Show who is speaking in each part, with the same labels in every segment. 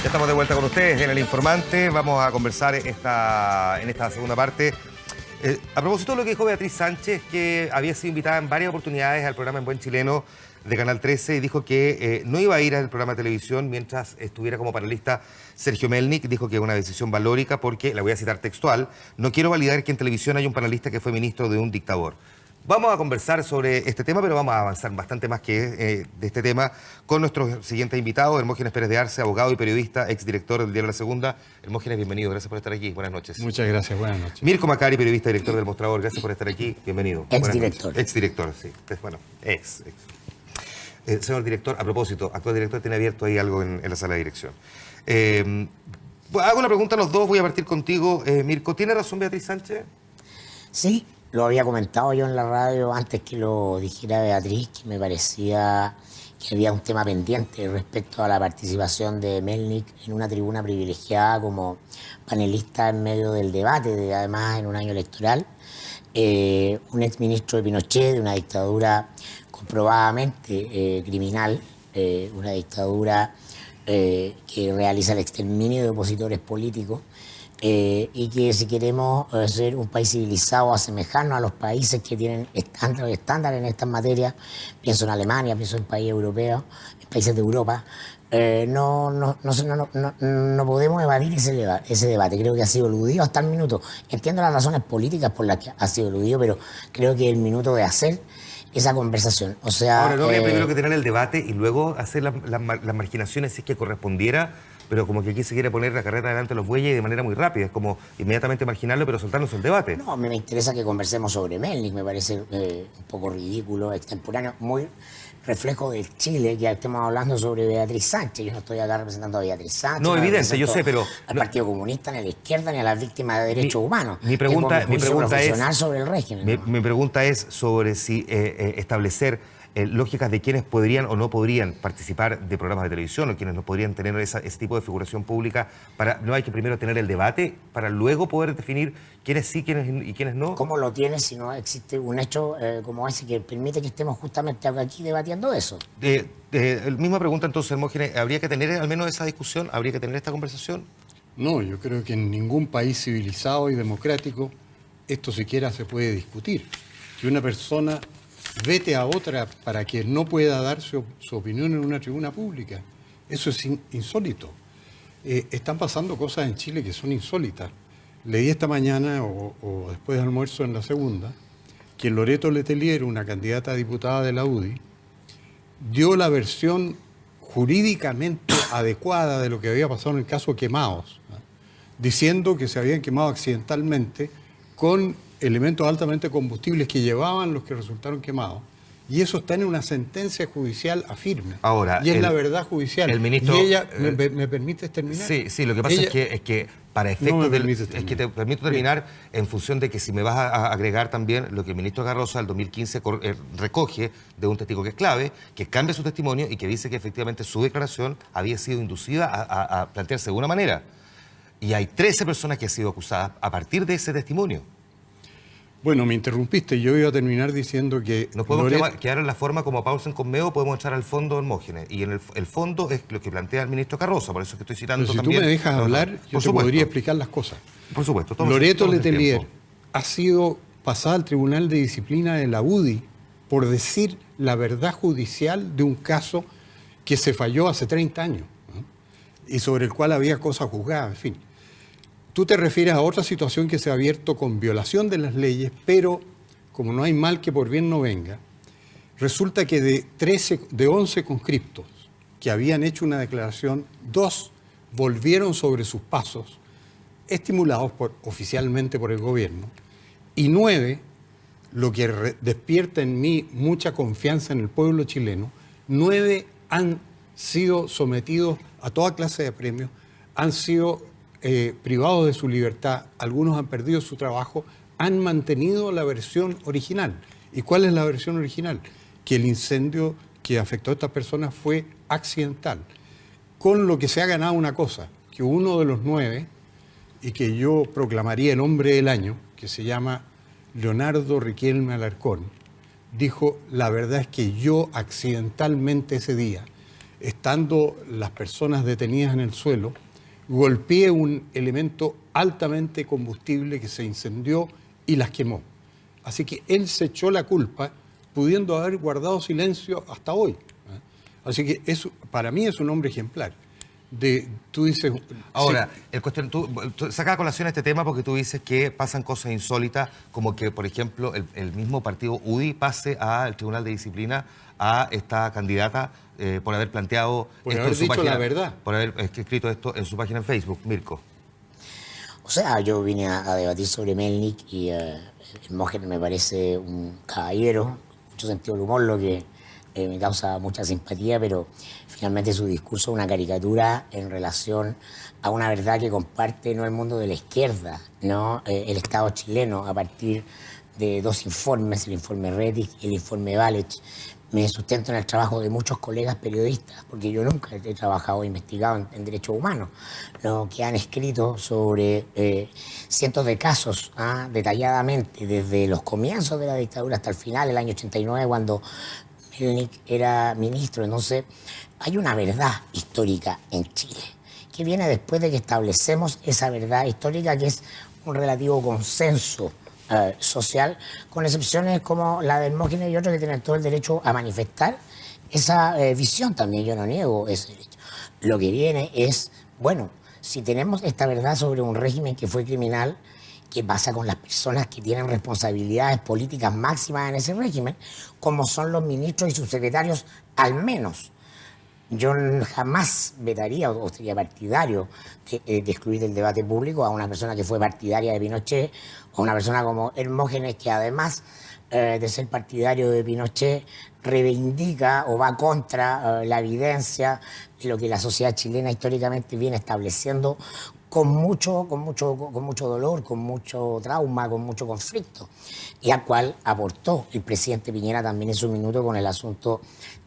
Speaker 1: Ya estamos de vuelta con ustedes en El Informante. Vamos a conversar en esta segunda parte. A propósito de lo que dijo Beatriz Sánchez, que había sido invitada en varias oportunidades al programa En Buen Chileno de Canal 13 y dijo que no iba a ir al programa de televisión mientras estuviera como panelista Sergio Melnik. Dijo que es una decisión valórica porque, la voy a citar textual, no quiero validar que en televisión haya un panelista que fue ministro de un dictador. Vamos a conversar sobre este tema, pero vamos a avanzar bastante más que de este tema con nuestro siguiente invitado, Hermógenes Pérez de Arce, abogado y periodista, exdirector del diario La Segunda. Hermógenes, bienvenido, gracias por estar aquí, buenas noches.
Speaker 2: Muchas gracias, buenas noches.
Speaker 1: Mirko Macari, periodista, director del Mostrador, gracias por estar aquí, bienvenido.
Speaker 3: Exdirector.
Speaker 1: Exdirector, sí, bueno, señor director, a propósito, actual director, tiene abierto ahí algo en la sala de dirección. Hago una pregunta a los dos, voy a partir contigo, Mirko. ¿Tiene razón Beatriz Sánchez?
Speaker 3: Sí. Lo había comentado yo en la radio antes que lo dijera Beatriz, que me parecía que había un tema pendiente respecto a la participación de Melnik en una tribuna privilegiada como panelista en medio del debate, además en un año electoral. Un exministro de Pinochet, de una dictadura comprobadamente criminal, una dictadura que realiza el exterminio de opositores políticos. Y que si queremos ser un país civilizado, asemejarnos a los países que tienen estándares en estas materias, pienso en Alemania, pienso en países europeos, en países de Europa, no podemos evadir ese debate. Creo que ha sido eludido hasta el minuto. Entiendo las razones políticas por las que ha sido eludido, pero creo que es el minuto de hacer esa conversación. O sea,
Speaker 1: ahora, ¿no habría primero que tener el debate y luego hacer las marginaciones si es que correspondiera? Pero como que aquí se quiere poner la carreta delante de los bueyes y de manera muy rápida. Es como inmediatamente marginarlo, pero soltarnos el debate.
Speaker 3: No, me interesa que conversemos sobre Melnik. Me parece un poco ridículo, extemporáneo, muy reflejo del Chile, que estemos hablando sobre Beatriz Sánchez. Yo no estoy acá representando a Beatriz Sánchez.
Speaker 1: No, evidente, yo sé, pero...
Speaker 3: al Partido Comunista, ni a la izquierda, ni a las víctimas de derechos humanos.
Speaker 1: Mi pregunta es...
Speaker 3: sobre el régimen.
Speaker 1: Mi pregunta es sobre si establecer lógicas de quienes podrían o no podrían participar de programas de televisión o quienes no podrían tener ese tipo de figuración pública. No hay que primero tener el debate para luego poder definir quiénes sí y quiénes no.
Speaker 3: ¿Cómo lo tienes si no existe un hecho como ese que permite que estemos justamente aquí debatiendo eso?
Speaker 1: Misma pregunta entonces, Hermógenes, ¿habría que tener al menos esa discusión? ¿Habría que tener esta conversación?
Speaker 2: No, yo creo que en ningún país civilizado y democrático esto siquiera se puede discutir. Que una persona vete a otra para que no pueda dar su opinión en una tribuna pública. Eso es insólito. Están pasando cosas en Chile que son insólitas. Leí esta mañana, o después del almuerzo en La Segunda, que Loreto Letelier, una candidata a diputada de la UDI, dio la versión jurídicamente adecuada de lo que había pasado en el caso Quemados, ¿no? Diciendo que se habían quemado accidentalmente con elementos altamente combustibles que llevaban los que resultaron quemados. Y eso está en una sentencia judicial afirme.
Speaker 1: Ahora,
Speaker 2: y es la verdad judicial.
Speaker 1: El ministro,
Speaker 2: y ella, ¿me permites terminar?
Speaker 1: Sí, lo que pasa es que para efectos es que te permito terminar en función de que si me vas a agregar también lo que el ministro Garrosa del 2015 recoge de un testigo que es clave, que cambia su testimonio y que dice que efectivamente su declaración había sido inducida a plantearse de una manera. Y hay 13 personas que han sido acusadas a partir de ese testimonio.
Speaker 2: Bueno, me interrumpiste. Yo iba a terminar diciendo que...
Speaker 1: No podemos quedar en la forma como Paulsen con Meo, podemos echar al fondo Hermógenes. Y en el fondo es lo que plantea el ministro Carroza, por eso es que estoy citando
Speaker 2: pero
Speaker 1: también...
Speaker 2: Si tú me dejas hablar, yo te podría explicar las cosas.
Speaker 1: Por supuesto.
Speaker 2: Loreto Letelier ha sido pasada al Tribunal de Disciplina de la UDI por decir la verdad judicial de un caso que se falló hace 30 años, ¿no? Y sobre el cual había cosas juzgadas, en fin. Tú te refieres a otra situación que se ha abierto con violación de las leyes, pero como no hay mal que por bien no venga, resulta que de 11 conscriptos que habían hecho una declaración, 2 volvieron sobre sus pasos, estimulados oficialmente por el gobierno, y 9, lo que despierta en mí mucha confianza en el pueblo chileno, 9 han sido sometidos a toda clase de premios, han sido privados de su libertad, algunos han perdido su trabajo, han mantenido la versión original. ¿Y cuál es la versión original? Que el incendio que afectó a estas personas fue accidental. Con lo que se ha ganado una cosa, que uno de los 9, y que yo proclamaría el hombre del año, que se llama Leonardo Riquelme Alarcón, dijo: la verdad es que yo accidentalmente ese día estando las personas detenidas en el suelo, golpee un elemento altamente combustible que se incendió y las quemó. Así que él se echó la culpa, pudiendo haber guardado silencio hasta hoy. Así que eso, para mí es un hombre ejemplar. Tú dices...
Speaker 1: Ahora,
Speaker 2: sí.
Speaker 1: tú sacas a colación este tema porque tú dices que pasan cosas insólitas, como que, por ejemplo, el mismo partido UDI pase al Tribunal de Disciplina a esta candidata por haber planteado...
Speaker 2: Por haber dicho la verdad.
Speaker 1: Por haber escrito esto en su página en Facebook, Mirko.
Speaker 3: O sea, yo vine a debatir sobre Melnik y Hermógenes me parece un caballero, mucho sentido del humor, lo que me causa mucha simpatía, pero finalmente su discurso es una caricatura en relación a una verdad que comparte no el mundo de la izquierda, no el Estado chileno, a partir de dos informes, el informe Rettig y el informe Valech. Me sustento en el trabajo de muchos colegas periodistas, porque yo nunca he trabajado o investigado en derechos humanos, lo que han escrito sobre cientos de casos detalladamente, desde los comienzos de la dictadura hasta el final, el año 89, cuando Melnik era ministro. Entonces, hay una verdad histórica en Chile, que viene después de que establecemos esa verdad histórica, que es un relativo consenso social, con excepciones como la de Hermógenes y otros que tienen todo el derecho a manifestar esa visión también. Yo no niego ese derecho. Lo que viene es, bueno, si tenemos esta verdad sobre un régimen que fue criminal, ¿qué pasa con las personas que tienen responsabilidades políticas máximas en ese régimen, como son los ministros y subsecretarios al menos? Yo jamás vetaría o sería partidario de excluir del debate público a una persona que fue partidaria de Pinochet, o una persona como Hermógenes, que además de ser partidario de Pinochet, reivindica o va contra la evidencia de lo que la sociedad chilena históricamente viene estableciendo con mucho dolor, con mucho trauma, con mucho conflicto, y al cual aportó el presidente Piñera también en su minuto con el asunto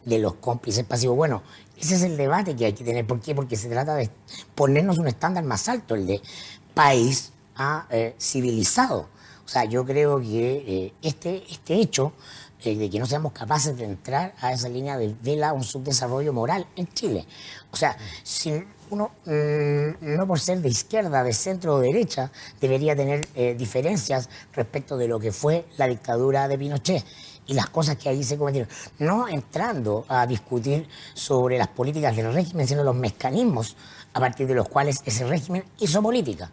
Speaker 3: de los cómplices pasivos. Bueno, ese es el debate que hay que tener. ¿Por qué? Porque se trata de ponernos un estándar más alto, el de país civilizado. O sea, yo creo que este hecho de que no seamos capaces de entrar a esa línea desvela un subdesarrollo moral en Chile. O sea, si uno, no por ser de izquierda, de centro o derecha, debería tener diferencias respecto de lo que fue la dictadura de Pinochet y las cosas que ahí se cometieron. No entrando a discutir sobre las políticas del régimen, sino los mecanismos a partir de los cuales ese régimen hizo política.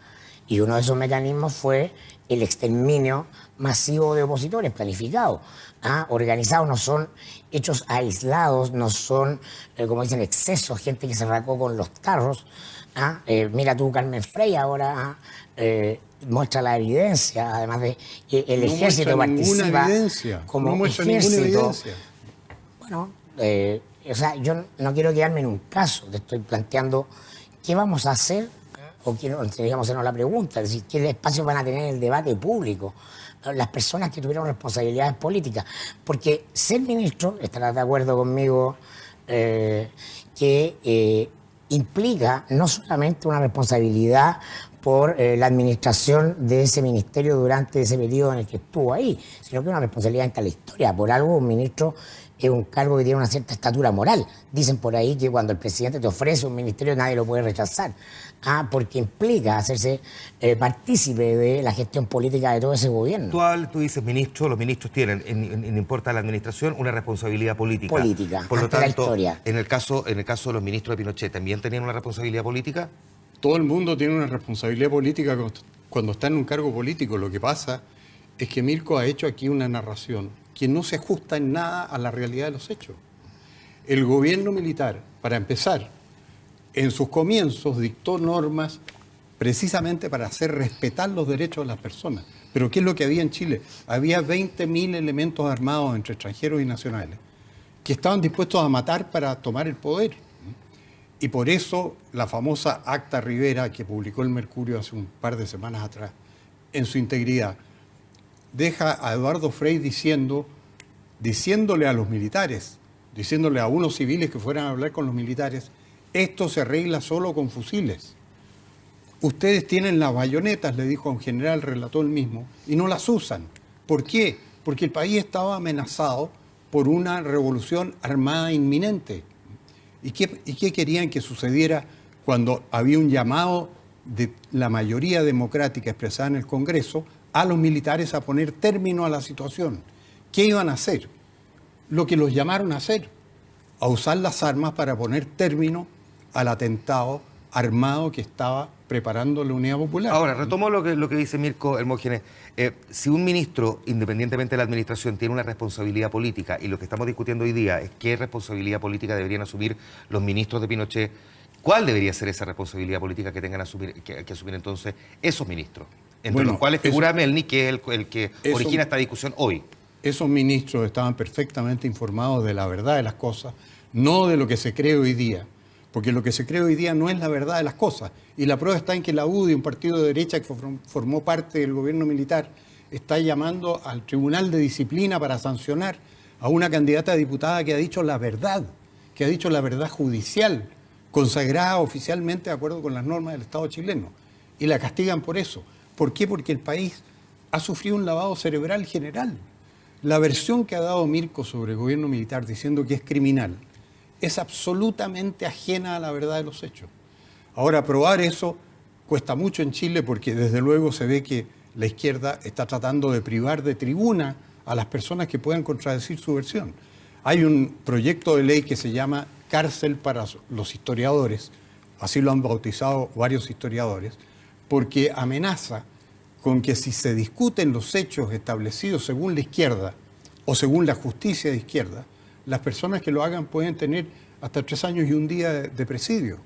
Speaker 3: Y uno de esos mecanismos fue el exterminio masivo de opositores, planificado, organizados. No son hechos aislados, no son, como dicen, excesos, gente que se arrancó con los tarros. Mira tú, Carmen Frey ahora muestra la evidencia, además de que el ejército participa como ejército. Bueno, o sea, yo no quiero quedarme en un caso, te estoy planteando qué vamos a hacer, o tendríamos que hacernos la pregunta, es decir, qué espacio van a tener en el debate público las personas que tuvieron responsabilidades políticas. Porque ser ministro, estarás de acuerdo conmigo, que implica no solamente una responsabilidad por la administración de ese ministerio durante ese periodo en el que estuvo ahí, sino que una responsabilidad en la historia. Por algo, un ministro es un cargo que tiene una cierta estatura moral. Dicen por ahí que cuando el presidente te ofrece un ministerio nadie lo puede rechazar, porque implica hacerse partícipe de la gestión política de todo ese gobierno.
Speaker 1: Tú dices ministro, los ministros tienen, no importa la administración, una responsabilidad política. Por lo tanto,
Speaker 3: la historia.
Speaker 1: En el caso de los ministros de Pinochet, ¿también tenían una responsabilidad política?
Speaker 2: Todo el mundo tiene una responsabilidad política cuando está en un cargo político. Lo que pasa es que Mirko ha hecho aquí una narración que no se ajusta en nada a la realidad de los hechos. El gobierno militar, para empezar, en sus comienzos dictó normas precisamente para hacer respetar los derechos de las personas. Pero ¿qué es lo que había en Chile? Había 20.000 elementos armados entre extranjeros y nacionales que estaban dispuestos a matar para tomar el poder. Y por eso la famosa Acta Rivera, que publicó el Mercurio hace un par de semanas atrás, en su integridad, deja a Eduardo Frei diciéndole a los militares, diciéndole a unos civiles que fueran a hablar con los militares, esto se arregla solo con fusiles. Ustedes tienen las bayonetas, le dijo a un general, relató él mismo, y no las usan. ¿Por qué? Porque el país estaba amenazado por una revolución armada inminente. ¿Y qué querían que sucediera cuando había un llamado de la mayoría democrática expresada en el Congreso a los militares a poner término a la situación? ¿Qué iban a hacer? Lo que los llamaron a hacer, a usar las armas para poner término al atentado armado que estaba preparando la Unidad Popular.
Speaker 1: Ahora, retomo lo que dice Mirko Hermógenes. Si un ministro, independientemente de la administración, tiene una responsabilidad política, y lo que estamos discutiendo hoy día es qué responsabilidad política deberían asumir los ministros de Pinochet, ¿cuál debería ser esa responsabilidad política que tengan que asumir entonces esos ministros? Entre los cuales figura Melnik, que es el que origina esta discusión hoy.
Speaker 2: Esos ministros estaban perfectamente informados de la verdad de las cosas, no de lo que se cree hoy día. Porque lo que se cree hoy día no es la verdad de las cosas. Y la prueba está en que la UDI, un partido de derecha que formó parte del gobierno militar, está llamando al Tribunal de Disciplina para sancionar a una candidata a diputada que ha dicho la verdad, que ha dicho la verdad judicial, consagrada oficialmente de acuerdo con las normas del Estado chileno. Y la castigan por eso. ¿Por qué? Porque el país ha sufrido un lavado cerebral general. La versión que ha dado Mirko sobre el gobierno militar diciendo que es criminal es absolutamente ajena a la verdad de los hechos. Ahora, probar eso cuesta mucho en Chile porque desde luego se ve que la izquierda está tratando de privar de tribuna a las personas que puedan contradecir su versión. Hay un proyecto de ley que se llama Cárcel para los historiadores, así lo han bautizado varios historiadores, porque amenaza con que si se discuten los hechos establecidos según la izquierda o según la justicia de izquierda, las personas que lo hagan pueden tener hasta 3 años y 1 día de presidio.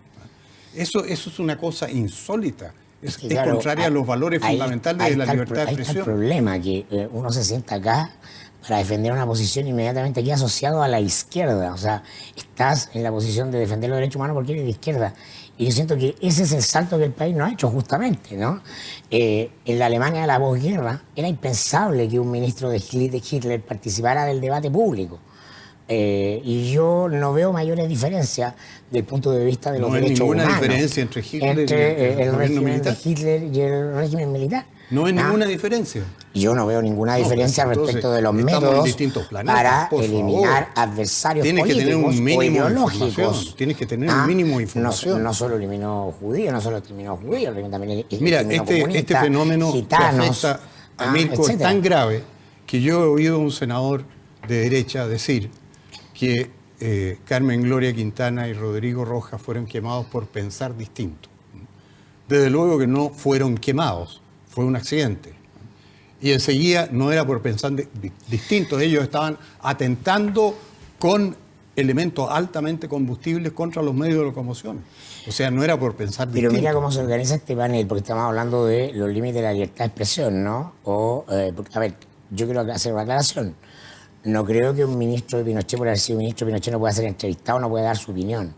Speaker 2: Eso es una cosa insólita. Es contraria a los valores fundamentales de la libertad de expresión.
Speaker 3: Ahí está el problema, que uno se sienta acá para defender una posición inmediatamente aquí asociado a la izquierda. O sea, estás en la posición de defender los derechos humanos porque eres de izquierda. Y yo siento que ese es el salto que el país no ha hecho justamente, ¿no? En la Alemania de la posguerra era impensable que un ministro de Hitler participara del debate público. Y yo no veo mayores diferencias del punto de vista de los derechos humanos.
Speaker 2: No hay ninguna diferencia entre Hitler y el
Speaker 3: régimen
Speaker 2: militar.
Speaker 3: de Hitler y el régimen militar.
Speaker 2: No hay ninguna diferencia.
Speaker 3: Yo no veo ninguna diferencia respecto de los métodos para eliminar adversarios políticos o ideológicos.
Speaker 2: Tienes que tener un mínimo de información.
Speaker 3: No solo eliminó judíos, no solo eliminó judíos, también
Speaker 2: mira, este fenómeno
Speaker 3: gitanos,
Speaker 2: que afecta a Mirko es tan grave que yo he oído a un senador de derecha decir que Carmen Gloria Quintana y Rodrigo Rojas fueron quemados por pensar distinto. Desde luego que no fueron quemados, fue un accidente. Y enseguida no era por pensar distinto, ellos estaban atentando con elementos altamente combustibles contra los medios de locomoción. O sea, no era por pensar distinto.
Speaker 3: Pero mira cómo se organiza este panel, porque estamos hablando de los límites de la libertad de expresión, ¿no? A ver, yo quiero hacer una aclaración. No creo que un ministro de Pinochet, por haber sido ministro de Pinochet, no pueda ser entrevistado, no pueda dar su opinión.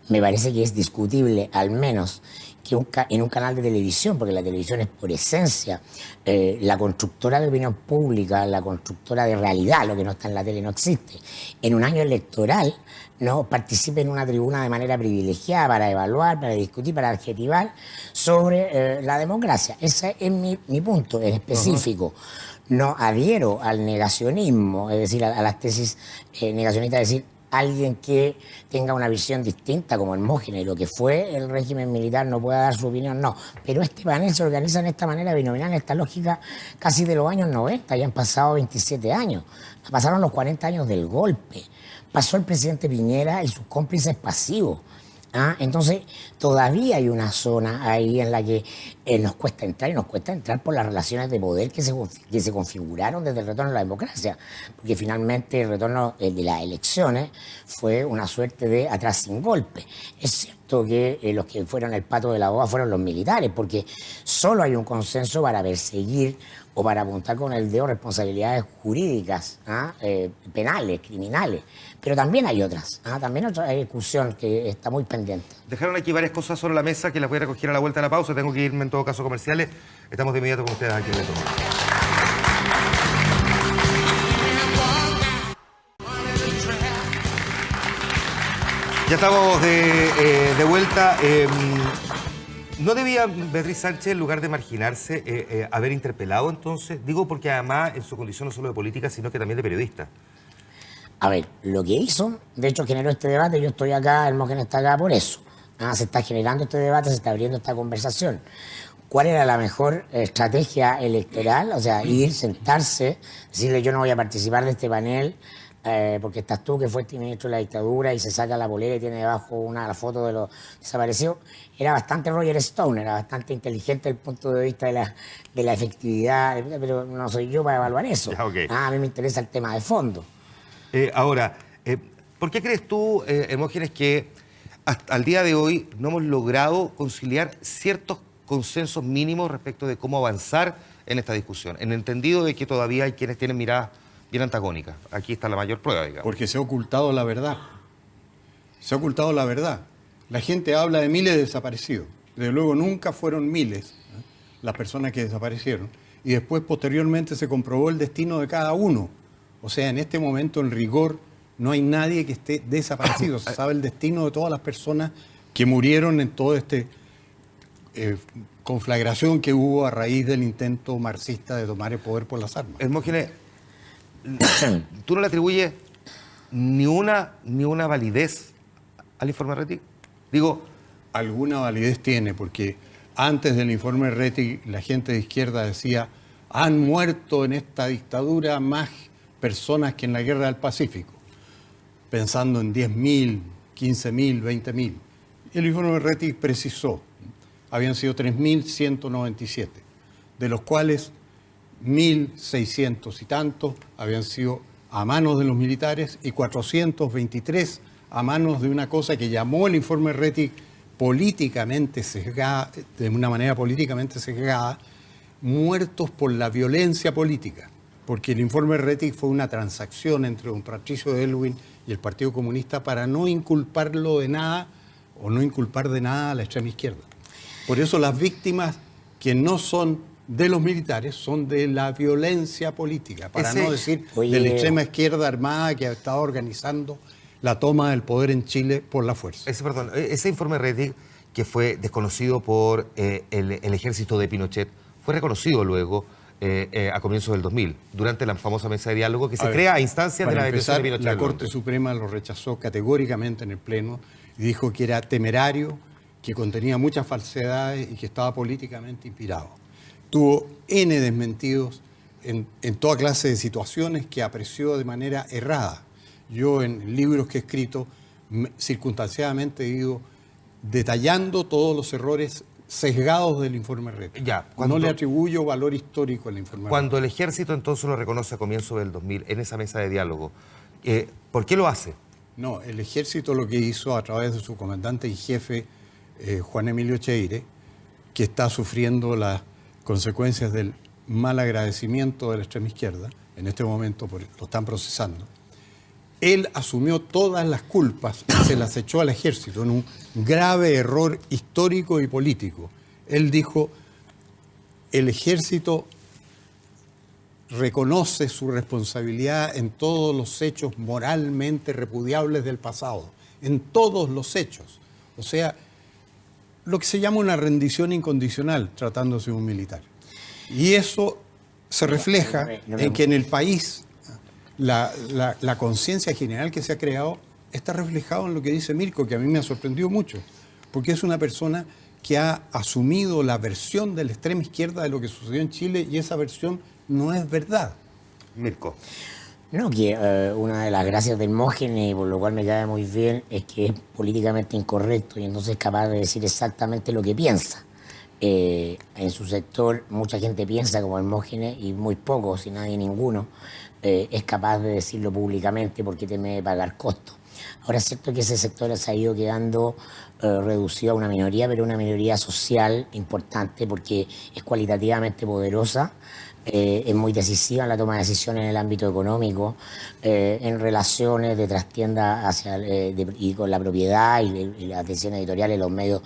Speaker 3: Me parece que es discutible, al menos, que en un canal de televisión, porque la televisión es por esencia la constructora de opinión pública, la constructora de realidad, lo que no está en la tele no existe. En un año electoral no participe en una tribuna de manera privilegiada para evaluar, para discutir, para adjetivar sobre la democracia. Ese es mi punto en específico. No adhiero al negacionismo, es decir, a las tesis negacionistas, es decir, alguien que tenga una visión distinta como Hermógenes y lo que fue el régimen militar no pueda dar su opinión, no. Pero este panel se organiza de esta manera binominal, en esta lógica casi de los años 90, ya han pasado 27 años, pasaron los 40 años del golpe, pasó el presidente Piñera y sus cómplices pasivos. Entonces, todavía hay una zona ahí en la que nos cuesta entrar, y nos cuesta entrar por las relaciones de poder que se configuraron desde el retorno a la democracia, porque finalmente el retorno de las elecciones fue una suerte de atrás sin golpe. Es cierto que los que fueron el pato de la boda fueron los militares, porque solo hay un consenso para perseguir o para apuntar con el dedo responsabilidades jurídicas, penales, criminales. Pero también hay otras, también otra discusión que está muy pendiente.
Speaker 1: Dejaron aquí varias cosas sobre la mesa que las voy a recoger a la vuelta de la pausa. Tengo que irme en todo caso comerciales. Estamos de inmediato con ustedes aquí en el programa. Ya estamos de vuelta. ¿No debía Beatriz Sánchez, en lugar de marginarse, haber interpelado entonces? Digo porque además en su condición no solo de política, sino que también de periodista.
Speaker 3: A ver, lo que hizo, de hecho generó este debate, yo estoy acá, Hermógenes está acá por eso. Se está generando este debate, se está abriendo esta conversación. ¿Cuál era la mejor estrategia electoral? O sea, ir, sentarse, decirle yo no voy a participar de este panel porque estás tú que fuiste ministro de la dictadura y se saca la polera y tiene debajo la foto de los desaparecidos. Era bastante Roger Stone, era bastante inteligente desde el punto de vista de la efectividad, pero no soy yo para evaluar eso.
Speaker 1: Ya, okay.
Speaker 3: A mí me interesa el tema de fondo.
Speaker 1: Ahora, ¿por qué crees tú, Hermógenes, que hasta al día de hoy no hemos logrado conciliar ciertos consensos mínimos respecto de cómo avanzar en esta discusión? En el entendido de que todavía hay quienes tienen miradas bien antagónicas. Aquí está la mayor prueba, digamos.
Speaker 2: Porque se ha ocultado la verdad. Se ha ocultado la verdad. La gente habla de miles de desaparecidos. Desde luego nunca fueron miles las personas que desaparecieron. Y después, posteriormente, se comprobó el destino de cada uno. O sea, en este momento, en rigor, no hay nadie que esté desaparecido. Se sabe el destino de todas las personas que murieron en todo este conflagración que hubo a raíz del intento marxista de tomar el poder por las armas.
Speaker 1: Hermógenes, ¿tú no le atribuyes ni una validez al informe Rettig? Digo,
Speaker 2: alguna validez tiene, porque antes del informe Rettig la gente de izquierda decía han muerto en esta dictadura más personas que en la guerra del Pacífico, pensando en 10.000, 15.000, 20.000. Y el informe Rettig precisó, habían sido 3.197, de los cuales 1.600 y tantos habían sido a manos de los militares y 423 a manos de una cosa que llamó el informe Rettig políticamente sesgada, de una manera políticamente sesgada, muertos por la violencia política, porque el informe Rettig fue una transacción entre don Patricio de Aylwin y el Partido Comunista para no inculparlo de nada o no inculpar de nada a la extrema izquierda. Por eso las víctimas que no son de los militares son de la violencia política, para no decir de la extrema izquierda armada que ha estado organizando la toma del poder en Chile por la fuerza.
Speaker 1: Ese informe Rettig, que fue desconocido por el ejército de Pinochet, fue reconocido luego a comienzos del 2000, durante la famosa mesa de diálogo que se crea a instancias de la detención de Pinochet.
Speaker 2: La Corte Suprema lo rechazó categóricamente en el Pleno y dijo que era temerario, que contenía muchas falsedades y que estaba políticamente inspirado. Tuvo N desmentidos en toda clase de situaciones que apreció de manera errada. Yo en libros que he escrito circunstanciadamente he ido detallando todos los errores sesgados del informe Rettig. No le atribuyo valor histórico al informe Rettig.
Speaker 1: Cuando el ejército entonces lo reconoce a comienzos del 2000 en esa mesa de diálogo, ¿por qué lo hace?
Speaker 2: No, el ejército lo que hizo a través de su comandante y jefe, Juan Emilio Cheire, que está sufriendo las consecuencias del mal agradecimiento de la extrema izquierda, en este momento lo están procesando. Él asumió todas las culpas y se las echó al ejército en un grave error histórico y político. Él dijo, el ejército reconoce su responsabilidad en todos los hechos moralmente repudiables del pasado, en todos los hechos. O sea, lo que se llama una rendición incondicional tratándose de un militar. Y eso se refleja en que en el país la conciencia general que se ha creado está reflejado en lo que dice Mirko, que a mí me ha sorprendido mucho, porque es una persona que ha asumido la versión de la extrema izquierda de lo que sucedió en Chile y esa versión no es verdad.
Speaker 1: Mirko.
Speaker 3: No, que una de las gracias del Hermógenes, por lo cual me cae muy bien, es que es políticamente incorrecto y entonces es capaz de decir exactamente lo que piensa. En su sector mucha gente piensa como Hermógenes y muy pocos, si nadie ninguno, es capaz de decirlo públicamente porque teme pagar costos. Ahora es cierto que ese sector se ha ido quedando reducido a una minoría, pero una minoría social importante porque es cualitativamente poderosa, es muy decisiva en la toma de decisiones en el ámbito económico, en relaciones de trastienda y con la propiedad y la atención editorial en los medios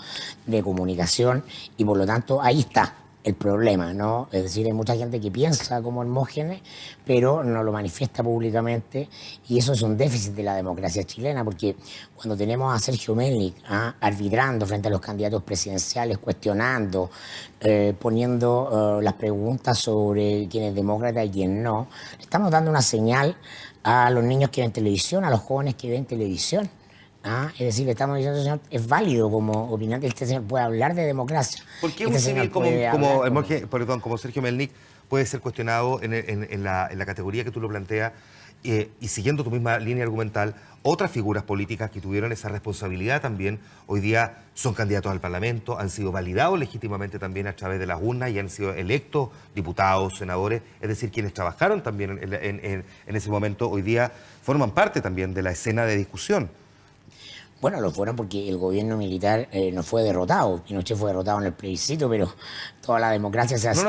Speaker 3: de comunicación, y por lo tanto ahí está el problema, ¿no? Es decir, hay mucha gente que piensa como Hermógenes, pero no lo manifiesta públicamente, y eso es un déficit de la democracia chilena, porque cuando tenemos a Sergio Melnik arbitrando frente a los candidatos presidenciales, cuestionando, poniendo las preguntas sobre quién es demócrata y quién no, estamos dando una señal a los niños que ven televisión, a los jóvenes que ven televisión. Es decir, le estamos diciendo, señor, es válido como opinión que este señor puede hablar de democracia.
Speaker 1: ¿Por qué
Speaker 3: este
Speaker 1: un civil como Sergio Melnik puede ser cuestionado en la categoría que tú lo planteas y siguiendo tu misma línea argumental, otras figuras políticas que tuvieron esa responsabilidad también, hoy día son candidatos al Parlamento, han sido validados legítimamente también a través de las urnas y han sido electos diputados, senadores, es decir, quienes trabajaron también en ese momento, hoy día forman parte también de la escena de discusión?
Speaker 3: Bueno, lo fueron porque el gobierno militar no fue derrotado. Pinochet fue derrotado en el plebiscito, pero toda la democracia se hace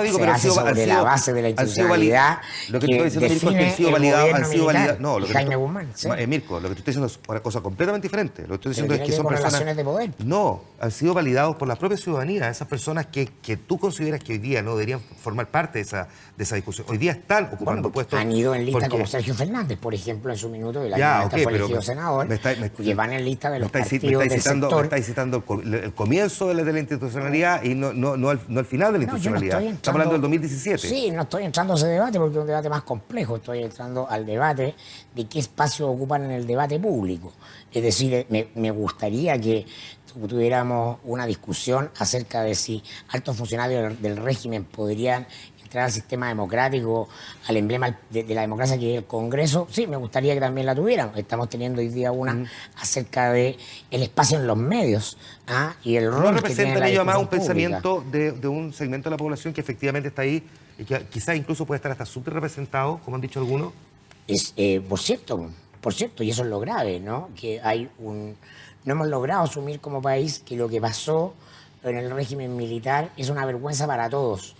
Speaker 3: sobre la base de la institucionalidad.
Speaker 1: Lo que te estoy diciendo, Mirko, es que han sido validados. No,
Speaker 3: Jaime Guzmán.
Speaker 1: ¿Sí? Mirko, lo que te estoy diciendo es una cosa completamente diferente. Lo que estoy diciendo es que son
Speaker 3: personas. Relaciones de poder.
Speaker 1: No, han sido validados por la propia ciudadanía. Esas personas que tú consideras que hoy día no deberían formar parte de esa discusión. Hoy día están ocupando puestos.
Speaker 3: Han ido en lista como Sergio Fernández, por ejemplo, en su minuto, el año fue elegido senador, que van en lista de los partidos del sector.
Speaker 1: Me estáis citando el comienzo de la institucionalidad y no al final de la institucionalidad. Estamos hablando del 2017.
Speaker 3: Sí, no estoy entrando a ese debate porque es un debate más complejo. Estoy entrando al debate de qué espacio ocupan en el debate público. Es decir, me gustaría que tuviéramos una discusión acerca de si altos funcionarios del régimen podrían entrar al sistema democrático, al emblema de la democracia que es el Congreso. Sí, me gustaría que también la tuviéramos. Estamos teniendo hoy día una acerca de el espacio en los medios y el rol
Speaker 1: ¿No
Speaker 3: que tiene
Speaker 1: representan
Speaker 3: la
Speaker 1: ellos más un
Speaker 3: pública?
Speaker 1: Pensamiento de un segmento de la población que efectivamente está ahí y que quizás incluso puede estar hasta súper representado, como han dicho algunos?
Speaker 3: Por cierto, y eso es lo grave, ¿no? Que no hemos logrado asumir como país que lo que pasó en el régimen militar es una vergüenza para todos.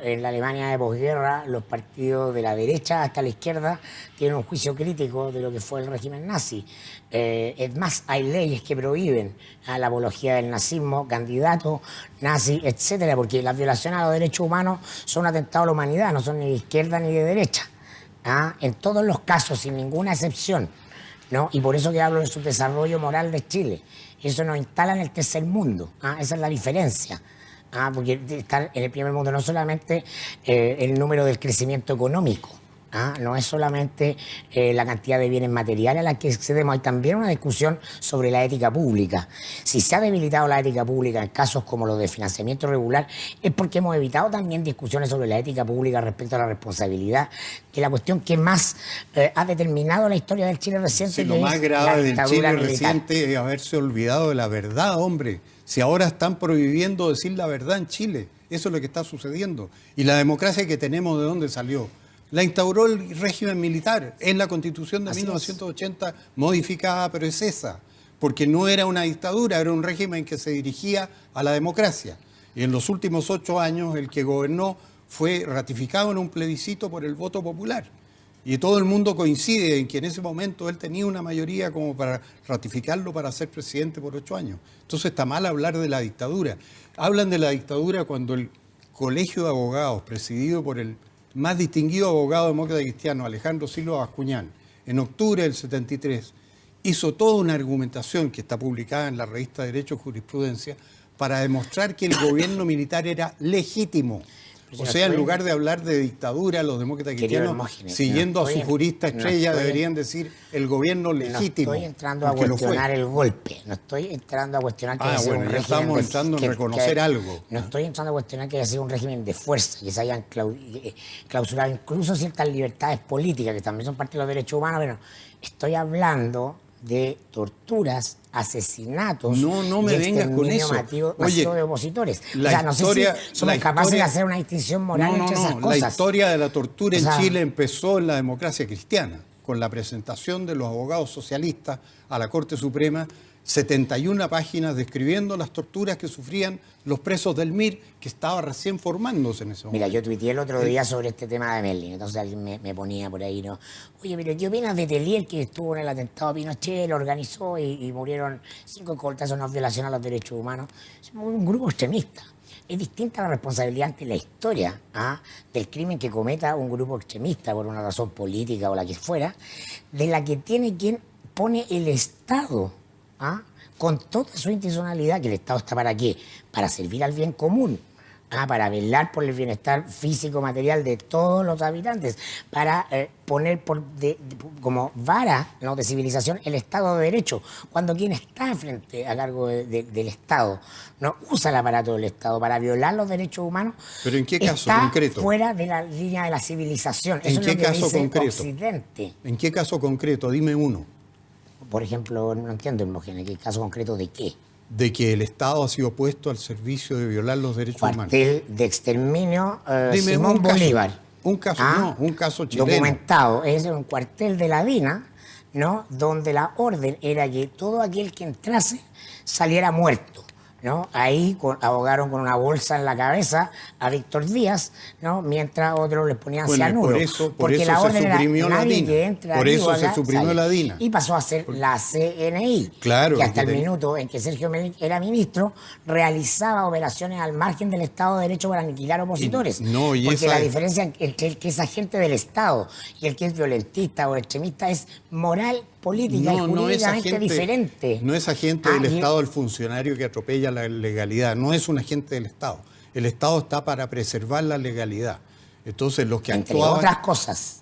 Speaker 3: En la Alemania de posguerra, los partidos de la derecha hasta la izquierda tienen un juicio crítico de lo que fue el régimen nazi. Es más, hay leyes que prohíben la apología del nazismo, candidatos nazis, etcétera, porque las violaciones a los derechos humanos son un atentado a la humanidad, no son ni de izquierda ni de derecha. En todos los casos, sin ninguna excepción, ¿no? Y por eso que hablo de su desarrollo moral de Chile. Eso nos instala en el tercer mundo. Esa es la diferencia. Porque estar en el primer mundo no solamente el número del crecimiento económico, no es solamente la cantidad de bienes materiales a la que accedemos, hay también una discusión sobre la ética pública. Si se ha debilitado la ética pública en casos como los de financiamiento irregular, es porque hemos evitado también discusiones sobre la ética pública respecto a la responsabilidad, que es la cuestión que más ha determinado la historia del Chile reciente.
Speaker 2: Sí, lo más grave del Chile reciente es haberse olvidado de la verdad, hombre. Si ahora están prohibiendo decir la verdad en Chile, eso es lo que está sucediendo. Y la democracia que tenemos, ¿de dónde salió? La instauró el régimen militar en la Constitución de 1980, modificada, pero es esa. Porque no era una dictadura, era un régimen que se dirigía a la democracia. Y en los últimos 8 años, el que gobernó fue ratificado en un plebiscito por el voto popular. Y todo el mundo coincide en que en ese momento él tenía una mayoría como para ratificarlo para ser presidente por 8 años. Entonces está mal hablar de la dictadura. Hablan de la dictadura cuando el Colegio de Abogados, presidido por el más distinguido abogado demócrata cristiano, Alejandro Silva Bascuñán, en octubre del 73, hizo toda una argumentación que está publicada en la revista Derecho y Jurisprudencia para demostrar que el gobierno militar era legítimo. O sea, en lugar de hablar de dictadura, los demócratas cristianos, siguiendo a su jurista estrella, deberían decir el gobierno legítimo.
Speaker 3: No estoy entrando a cuestionar el golpe, no estoy entrando a cuestionar que haya sido un régimen.
Speaker 2: Estamos entrando en reconocer algo.
Speaker 3: No estoy entrando a cuestionar que haya sido un régimen de fuerza, que se hayan clausurado incluso ciertas libertades políticas, que también son parte de los derechos humanos, pero estoy hablando de torturas, asesinatos,
Speaker 2: no me vengas con eso.
Speaker 3: Masivo de opositores. No sé si somos capaces de hacer una distinción moral entre esas cosas.
Speaker 2: La historia de la tortura en Chile empezó en la democracia cristiana, con la presentación de los abogados socialistas a la Corte Suprema, 71 páginas describiendo las torturas que sufrían los presos del MIR, que estaba recién formándose en ese momento.
Speaker 3: Mira, yo tuiteé el otro día sobre este tema de Melnik, entonces alguien me ponía por ahí, ¿no? Oye, pero ¿qué opinas de Telier, que estuvo en el atentado a Pinochet, lo organizó y murieron 5 cortazos, una violación a los derechos humanos? Es un grupo extremista. Es distinta la responsabilidad ante la historia del crimen que cometa un grupo extremista por una razón política o la que fuera, de la que tiene quien pone el Estado, con toda su institucionalidad, que el Estado está para qué, para servir al bien común, para velar por el bienestar físico, material de todos los habitantes, para poner como vara, ¿no?, de civilización el Estado de Derecho, cuando quien está frente a cargo del Estado no usa el aparato del Estado para violar los derechos humanos.
Speaker 2: ¿Pero en qué caso
Speaker 3: está
Speaker 2: concreto?
Speaker 3: Fuera de la línea de la civilización.
Speaker 2: ¿En
Speaker 3: Eso
Speaker 2: qué
Speaker 3: es lo que
Speaker 2: caso
Speaker 3: dice
Speaker 2: concreto?
Speaker 3: Occidente.
Speaker 2: ¿En qué caso concreto? Dime uno.
Speaker 3: Por ejemplo, no entiendo, Hermógenes, ¿qué caso concreto de qué?
Speaker 2: De que el Estado ha sido puesto al servicio de violar los derechos humanos.
Speaker 3: Cuartel de exterminio
Speaker 2: Dime
Speaker 3: Simón Bolívar.
Speaker 2: Un caso, no, un caso chileno.
Speaker 3: Documentado. Es un cuartel de la DINA, ¿no?, donde la orden era que todo aquel que entrase saliera muerto, ¿no? Ahí ahogaron con una bolsa en la cabeza a Víctor Díaz, ¿no?, mientras otros les ponían cianuro.
Speaker 2: Por eso
Speaker 3: la
Speaker 2: se
Speaker 3: orden
Speaker 2: suprimió
Speaker 3: era
Speaker 2: la
Speaker 3: nadie
Speaker 2: DINA.
Speaker 3: que entra
Speaker 2: Por
Speaker 3: vivo
Speaker 2: eso se
Speaker 3: acá,
Speaker 2: suprimió
Speaker 3: sale.
Speaker 2: la DINA.
Speaker 3: Y pasó a ser la CNI.
Speaker 2: Claro.
Speaker 3: Y hasta el minuto en que Sergio Melnik era ministro, realizaba operaciones al margen del Estado de Derecho para aniquilar opositores. Porque la diferencia entre el que es agente del Estado y el que es violentista o extremista es moral, política y jurídicamente diferente.
Speaker 2: No es agente del Estado el funcionario que atropella la legalidad, no es un agente del Estado. El Estado está para preservar la legalidad. Entonces, los que actuaban...
Speaker 3: Entre otras cosas.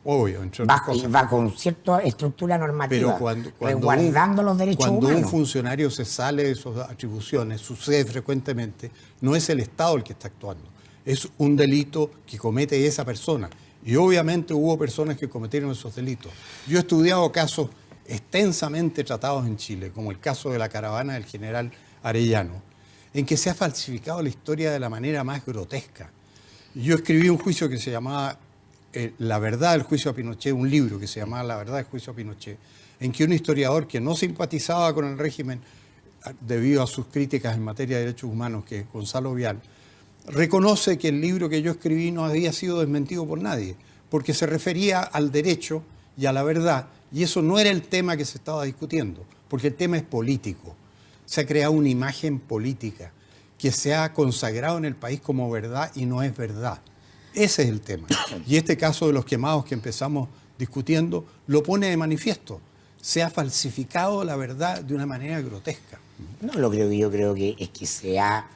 Speaker 2: Obvio, entre otras cosas.
Speaker 3: Va con cierta estructura normativa,
Speaker 2: pero
Speaker 3: resguardando los derechos humanos.
Speaker 2: Cuando un funcionario se sale de sus atribuciones, sucede frecuentemente, no es el Estado el que está actuando, es un delito que comete esa persona. Y obviamente hubo personas que cometieron esos delitos. Yo he estudiado casos extensamente tratados en Chile, como el caso de la caravana del general Arellano, en que se ha falsificado la historia de la manera más grotesca. Yo escribí un juicio que se llamaba La verdad del juicio a Pinochet, un libro que se llamaba La verdad del juicio a Pinochet, en que un historiador que no simpatizaba con el régimen debido a sus críticas en materia de derechos humanos, que es Gonzalo Vial, reconoce que el libro que yo escribí no había sido desmentido por nadie, porque se refería al derecho y a la verdad, y eso no era el tema que se estaba discutiendo, porque el tema es político. Se ha creado una imagen política que se ha consagrado en el país como verdad y no es verdad. Ese es el tema. Y este caso de los quemados que empezamos discutiendo lo pone de manifiesto. Se ha falsificado la verdad de una manera grotesca.
Speaker 3: No lo creo, yo creo que es que se ha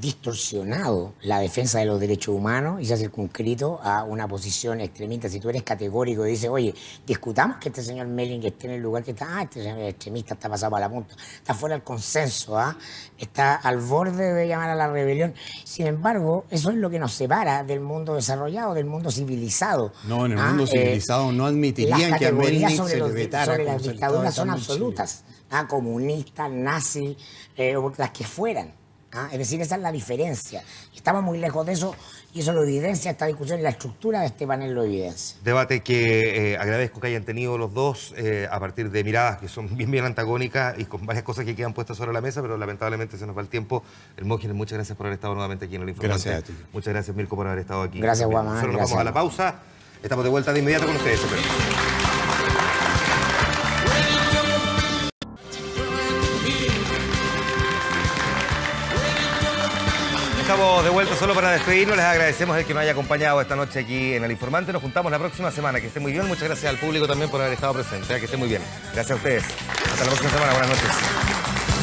Speaker 3: distorsionado la defensa de los derechos humanos y se ha circunscrito a una posición extremista. Si tú eres categórico y dices, oye, discutamos que este señor Melling esté en el lugar que está, este señor extremista está pasado para la punta, está fuera del consenso, está al borde de llamar a la rebelión. Sin embargo, eso es lo que nos separa del mundo desarrollado, del mundo civilizado.
Speaker 2: No, en el mundo civilizado no admitirían que a Melling se le vetara.
Speaker 3: Sobre las dictaduras son absolutas, comunistas, nazis, o las que fueran. Es decir, esa es la diferencia. Estamos muy lejos de eso y eso lo evidencia esta discusión y la estructura de este panel lo evidencia.
Speaker 1: Debate que agradezco que hayan tenido los dos a partir de miradas que son bien antagónicas y con varias cosas que quedan puestas sobre la mesa, pero lamentablemente se nos va el tiempo. Hermógenes, muchas gracias por haber estado nuevamente aquí en El Informante.
Speaker 2: Gracias a ti.
Speaker 1: Muchas gracias, Mirko, por haber estado aquí.
Speaker 3: Gracias, Guamán.
Speaker 1: Nosotros nos vamos a la pausa. Estamos de vuelta de inmediato con ustedes. Estamos de vuelta solo para despedirnos. Les agradecemos el que nos haya acompañado esta noche aquí en El Informante. Nos juntamos la próxima semana. Que esté muy bien. Muchas gracias al público también por haber estado presente. Que esté muy bien. Gracias a ustedes. Hasta la próxima semana. Buenas noches.